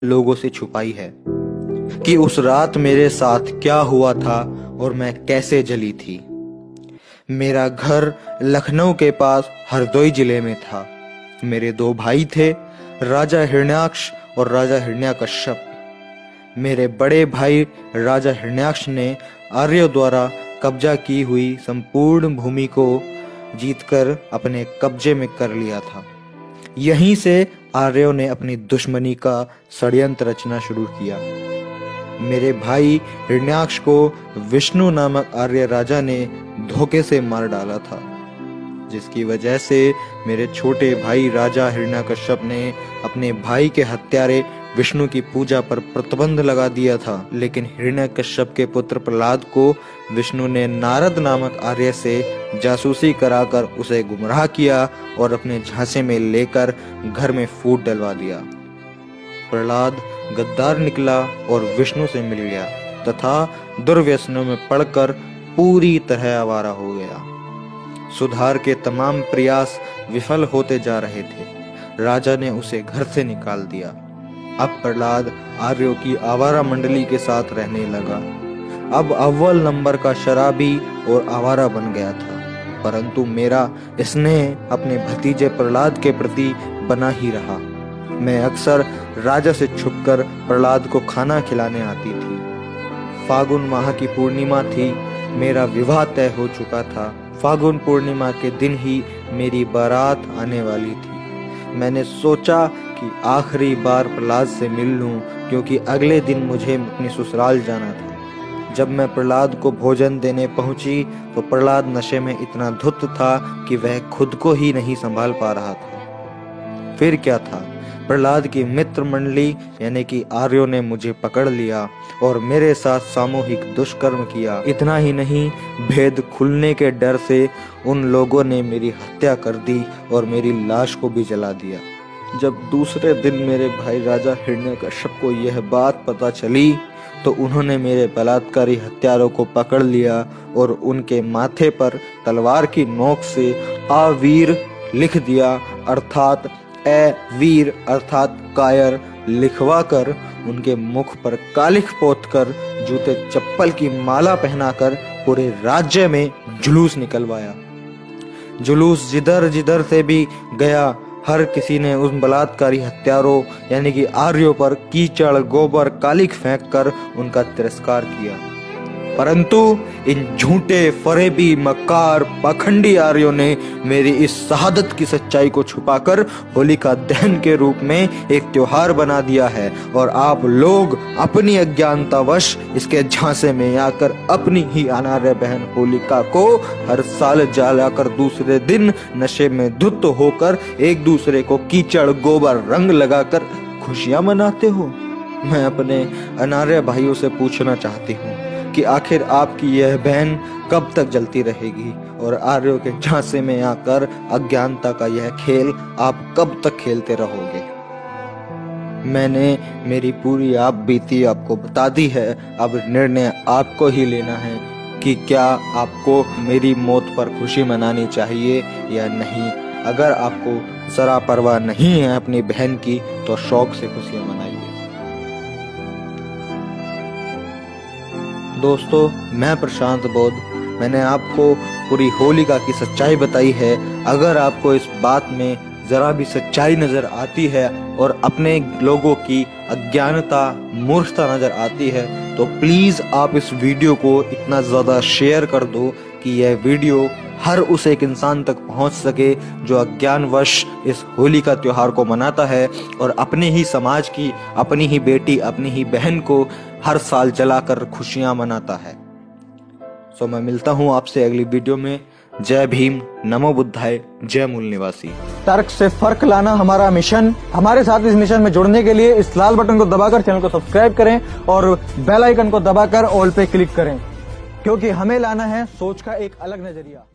लोगों से छुपाई है कि उस रात मेरे साथ क्या हुआ था और मैं कैसे जली थी। मेरा घर लखनऊ के पास हरदोई जिले में था। मेरे दो भाई थे, राजा हिरण्याक्ष और राजा हिरण्यकश्यप। मेरे बड़े भाई राजा हिरण्याक्ष ने आर्यों द्वारा कब्जा की हुई संपूर्ण भूमि को जीतकर अपने कब्जे में कर लिया था। यहीं से आर्यों ने अपनी दुश्मनी का षड्यंत्र रचना शुरू किया। मेरे भाई हिरण्याक्ष को विष्णु नामक आर्य राजा ने धोखे से मार डाला था, जिसकी वजह से मेरे छोटे भाई राजा हिरण्यकश्यप ने अपने भाई के हत्यारे विष्णु की पूजा पर प्रतिबंध लगा दिया था। लेकिन हिरण्यकश्यप के पुत्र प्रहलाद को विष्णु ने नारद नामक आर्य से जासूसी कराकर उसे गुमराह किया और अपने झांसे में लेकर घर में फूट डलवा दिया। प्रहलाद गद्दार निकला और विष्णु से मिल गया तथा दुर्व्यसनों में पड़कर पूरी तरह आवारा हो गया। सुधार के तमाम प्रयास विफल होते जा रहे थे। राजा ने उसे घर से निकाल दिया। अब प्रहलाद आर्यों की आवारा मंडली के साथ रहने लगा। अब अव्वल नंबर का शराबी और आवारा बन गया था, परंतु मेरा स्नेह अपने भतीजे प्रहलाद के प्रति बना ही रहा। मैं अक्सर राजा से छुपकर प्रहलाद को खाना खिलाने आती थी। फागुन माह की पूर्णिमा थी। मेरा विवाह तय हो चुका था। फागुन पूर्णिमा के दिन ही मेरी बारात आने वाली थी। मैंने सोचा कि आखिरी बार प्रहलाद से मिल लूं, क्योंकि अगले दिन मुझे अपनी ससुराल जाना था। जब मैं प्रहलाद को भोजन देने पहुंची तो प्रहलाद नशे में इतना धुत था कि वह खुद को ही नहीं संभाल पा रहा था। फिर क्या था, प्रहलाद की मित्र मंडली यानी कि आर्यों ने मुझे पकड़ लिया और मेरे साथ सामूहिक दुष्कर्म किया। इतना ही नहीं, भेद खुलने के डर से उन लोगों ने मेरी हत्या कर दी और मेरी लाश को भी जला दिया। जब दूसरे दिन मेरे भाई राजा हिरण्यकश्यप को यह बात पता चली तो उन्होंने मेरे बलात्कारी हत्यारों को पकड़ लिया और उनके माथे पर तलवार की नोक से आवीर लिख दिया, अर्थात ए वीर अर्थात कायर लिखवा कर उनके मुख पर कालिख पोतकर जूते चप्पल की माला पहनाकर पूरे राज्य में जुलूस निकलवाया। जुलूस जिधर जिधर से भी गया, हर किसी ने उन बलात्कारी हत्यारों यानी कि आर्यों पर कीचड़ गोबर कालिख फेंक कर उनका तिरस्कार किया। परंतु इन झूठे फरेबी मक्कार पाखंडी आर्यों ने मेरी इस शहादत की सच्चाई को छुपाकर होलिका दहन के रूप में एक त्योहार बना दिया है और आप लोग अपनी अज्ञानतावश इसके झांसे में आकर अपनी ही अनार्य बहन होलिका को हर साल जलाकर दूसरे दिन नशे में धुत होकर एक दूसरे को कीचड़ गोबर रंग लगाकर खुशियां मनाते हो। मैं अपने अनार्य भाइयों से पूछना चाहती हूँ कि आखिर आपकी यह बहन कब तक जलती रहेगी और आर्यों के झांसे में आकर अज्ञानता का यह खेल आप कब तक खेलते रहोगे। मैंने मेरी पूरी आप बीती आपको बता दी है। अब निर्णय आपको ही लेना है कि क्या आपको मेरी मौत पर खुशी मनानी चाहिए या नहीं। अगर आपको जरा परवाह नहीं है अपनी बहन की तो शौक से खुशियां मनाइए। दोस्तों, मैं प्रशांत बोध, मैंने आपको पूरी होलिका की सच्चाई बताई है। अगर आपको इस बात में जरा भी सच्चाई नजर आती है और अपने लोगों की अज्ञानता मूर्खता नजर आती है तो प्लीज आप इस वीडियो को इतना ज्यादा शेयर कर दो कि यह वीडियो हर उस एक इंसान तक पहुंच सके जो अज्ञानवश इस होली का त्योहार को मनाता है और अपने ही समाज की, अपनी ही बेटी, अपनी ही बहन को हर साल जलाकर खुशियां मनाता है। सो मैं मिलता हूं आपसे अगली वीडियो में। जय भीम, नमो बुद्धाय, जय मूल निवासी। तर्क से फर्क लाना हमारा मिशन। हमारे साथ इस मिशन में जुड़ने के लिए इस लाल बटन को दबाकर चैनल को सब्सक्राइब करें और बेल आइकन को दबाकर ऑल पे क्लिक करें, क्योंकि हमें लाना है सोच का एक अलग नजरिया।